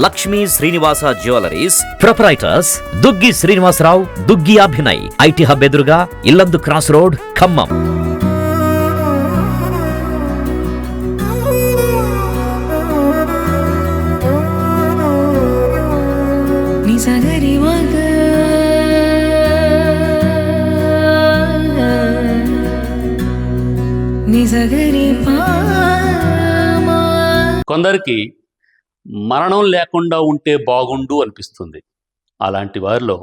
Lakshmi Srinivasa jewellers proprietors Duggi Srinivasarao, Duggi Abhinay, IT hub ఎదురుగా Yellandu cross road, Khammam. కొందరికి మరణం లేకుండా ఉంటే బాగుండు అనిపిస్తుంది. అలాంటి వారిలో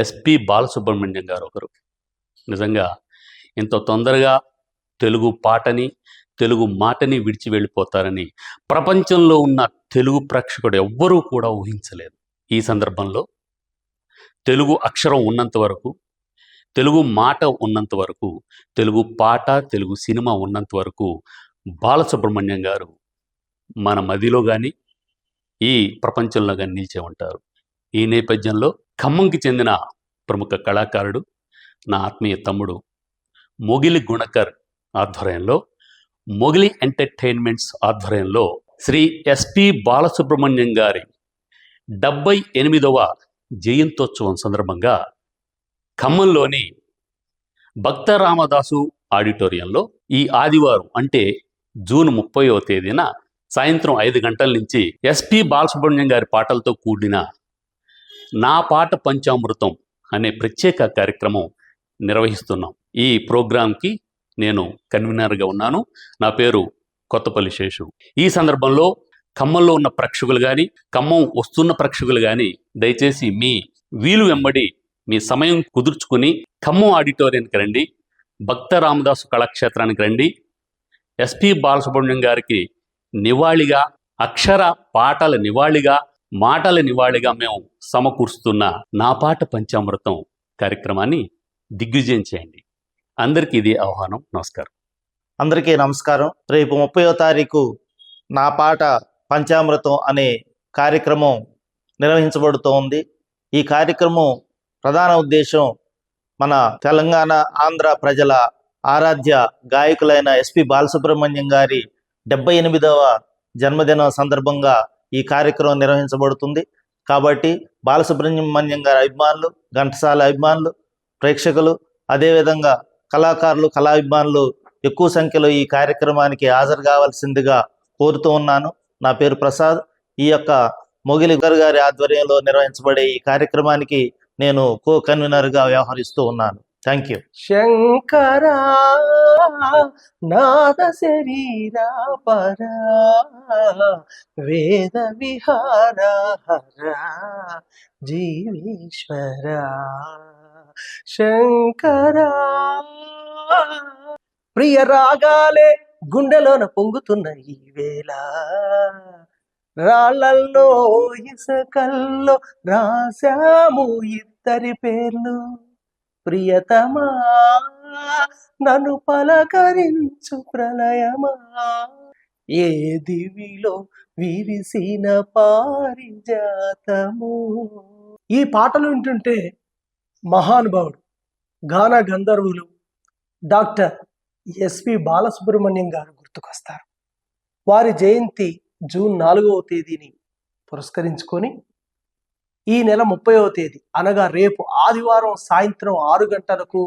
ఎస్పి బాలసుబ్రహ్మణ్యం గారు ఒకరు. నిజంగా ఇంత తొందరగా తెలుగు పాటని, తెలుగు మాటని విడిచి వెళ్ళిపోతారని ప్రపంచంలో ఉన్న తెలుగు ప్రేక్షకుడు ఎవ్వరూ కూడా ఊహించలేదు. ఈ సందర్భంలో తెలుగు అక్షరం ఉన్నంత వరకు, తెలుగు మాట ఉన్నంత వరకు, తెలుగు పాట, తెలుగు సినిమా ఉన్నంత వరకు బాలసుబ్రహ్మణ్యం గారు మన మదిలో కానీ, ఈ ప్రపంచంలో కానీ నిలిచే ఉంటారు. ఈ నేపథ్యంలో ఖమ్మంకి చెందిన ప్రముఖ కళాకారుడు, నా ఆత్మీయ తమ్ముడు మొగిలి గుణకర్ ఆధ్వర్యంలో, మొగిలి ఎంటర్టైన్మెంట్స్ ఆధ్వర్యంలో శ్రీ ఎస్పి బాలసుబ్రహ్మణ్యం గారి 78వ జయంతోత్సవం సందర్భంగా ఖమ్మంలోని భక్త రామదాసు ఆడిటోరియంలో ఈ ఆదివారం అంటే జూన్ 30వ తేదీన సాయంత్రం 5 గంటల నుంచి ఎస్పి బాలసుబ్రహ్మణ్యం గారి పాటలతో కూడిన నా పాట పంచామృతం అనే ప్రత్యేక కార్యక్రమం నిర్వహిస్తున్నాం. ఈ ప్రోగ్రాంకి నేను కన్వీనర్గా ఉన్నాను. నా పేరు కొత్తపల్లి శేషు. ఈ సందర్భంలో ఖమ్మంలో ఉన్న ప్రేక్షకులు కానీ, ఖమ్మం వస్తున్న ప్రేక్షకులు కానీ దయచేసి మీ వీలు వెంబడి మీ సమయం కుదుర్చుకుని ఖమ్మం ఆడిటోరియానికి రండి, భక్త రామదాసు కళాక్షేత్రానికి రండి. ఎస్పి బాలసుబ్రహ్మణ్యం గారికి నివాళిగా, అక్షర పాటల నివాళిగా, మాటల నివాళిగా మేము సమకూరుస్తున్న నా పాట పంచామృతం కార్యక్రమాన్ని దిగ్విజయం చేయండి. అందరికీ ఇది ఆహ్వానం. నమస్కారం. అందరికీ నమస్కారం. రేపు 30వ తారీఖు నా పాట పంచామృతం అనే కార్యక్రమం నిర్వహించబడుతోంది. ఈ కార్యక్రమం ప్రధాన ఉద్దేశం మన తెలంగాణ, ఆంధ్ర ప్రజల ఆరాధ్య గాయకులైన ఎస్పి బాలసుబ్రహ్మణ్యం గారి 78వ జన్మదినం సందర్భంగా ఈ కార్యక్రమం నిర్వహించబడుతుంది. కాబట్టి బాలసుబ్రహ్మణ్యం గారి అభిమానులు, ఘంటసాల అభిమానులు, ప్రేక్షకులు, అదేవిధంగా కళాకారులు, కళాభిమానులు ఎక్కువ సంఖ్యలో ఈ కార్యక్రమానికి హాజరు కావాల్సిందిగా కోరుతూ ఉన్నాను. నా పేరు ప్రసాద్. ఈ యొక్క మొగిలి గారి ఆధ్వర్యంలో నిర్వహించబడే ఈ కార్యక్రమానికి నేను కో కన్వీనర్గా వ్యవహరిస్తూ ఉన్నాను. Thank you. శంకరా నాద శరీరా పరా వేద విహార హర జీవేశ్వరా శంకరా. ప్రియ రాగాలే గుండెలోన పొంగుతున్న ఈ వేళ, రాళ్ళల్లో ఇసుకల్లో రాశాము ఇద్దరి పేర్లు. ప్రియతమా నన్ను పలకరించు ప్రళయమా, ఏ దివిలో విరిసిన పారిజాతము. ఈ పాటలు వింటుంటే మహానుభావుడు, గాన గంధర్వులు డాక్టర్ ఎస్పి బాలసుబ్రహ్మణ్యం గారు గుర్తుకొస్తారు. వారి జయంతి జూన్ 4వ తేదీని పురస్కరించుకొని ఈ నెల 30వ తేదీ అనగా రేపు ఆదివారం సాయంత్రం 6 గంటలకు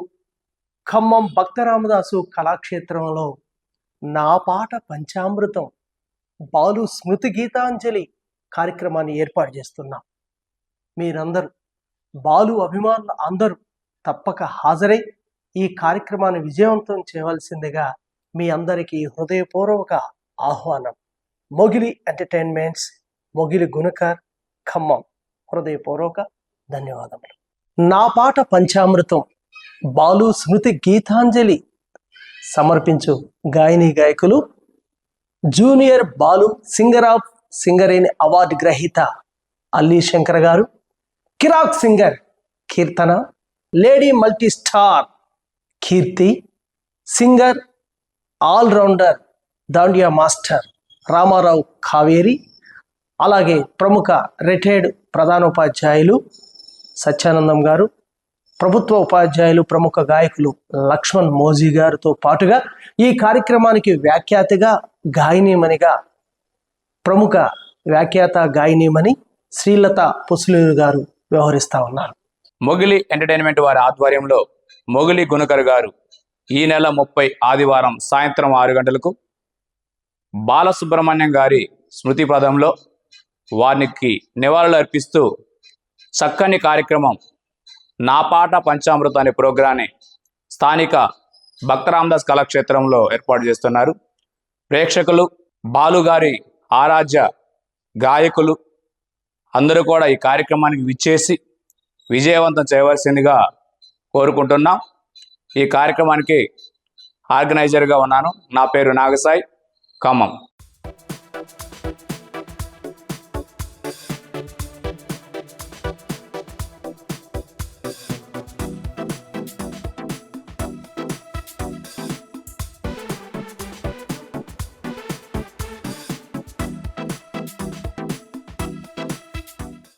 ఖమ్మం భక్త రామదాసు కళాక్షేత్రంలో నా పాట పంచామృతం బాలు స్మృతి గీతాంజలి కార్యక్రమాన్ని ఏర్పాటు చేస్తున్నాం. మీరందరూ, బాలు అభిమానులు అందరూ తప్పక హాజరై ఈ కార్యక్రమాన్ని విజయవంతం చేయవలసిందిగా మీ అందరికీ హృదయపూర్వక ఆహ్వానం. మొగిలి ఎంటర్టైన్మెంట్స్, మొగిలి గుణకర్, ఖమ్మం. హృదయపూర్వక ధన్యవాదములు. నా పాట పంచామృతం బాలు స్మృతి గీతాంజలి సమర్పించు గాయని గాయకులు junior Balu singer of Singareni award గ్రహీత అల్లీ శంకర్ గారు, కిరాక్ singer Keerthana, lady multi star Keerthi, singer all rounder dandiya master Ramarao Kaveri, అలాగే ప్రముఖ రిటైర్డ్ ప్రధానోపాధ్యాయులు సత్యానందం గారు, ప్రభుత్వ ఉపాధ్యాయులు, ప్రముఖ గాయకులు లక్ష్మణ్ మోజీ గారితో పాటుగా ఈ కార్యక్రమానికి వ్యాఖ్యాతగా, గాయనీమణిగా ప్రముఖ వ్యాఖ్యాత గాయనీమణి శ్రీలత పొసులూరు గారు వ్యవహరిస్తా ఉన్నారు. మొగిలి ఎంటర్టైన్మెంట్ వారి ఆధ్వర్యంలో మొగిలి గుణకర్ గారు ఈ నెల 30 ఆదివారం సాయంత్రం 6 గంటలకు బాలసుబ్రహ్మణ్యం గారి స్మృతి పదంలో వారికి నివాళులు అర్పిస్తూ చక్కని కార్యక్రమం నా పాట పంచామృతం అనే ప్రోగ్రాన్ని స్థానిక భక్తరామదాస్ కళాక్షేత్రంలో ఏర్పాటు చేస్తున్నారు. ప్రేక్షకులు, బాలుగారి ఆరాధ్య గాయకులు అందరూ కూడా ఈ కార్యక్రమానికి విచ్చేసి విజయవంతం చేయవలసిందిగా కోరుకుంటున్నాం. ఈ కార్యక్రమానికి ఆర్గనైజర్గా ఉన్నాను. నా పేరు నాగసాయి, ఖమ్మం.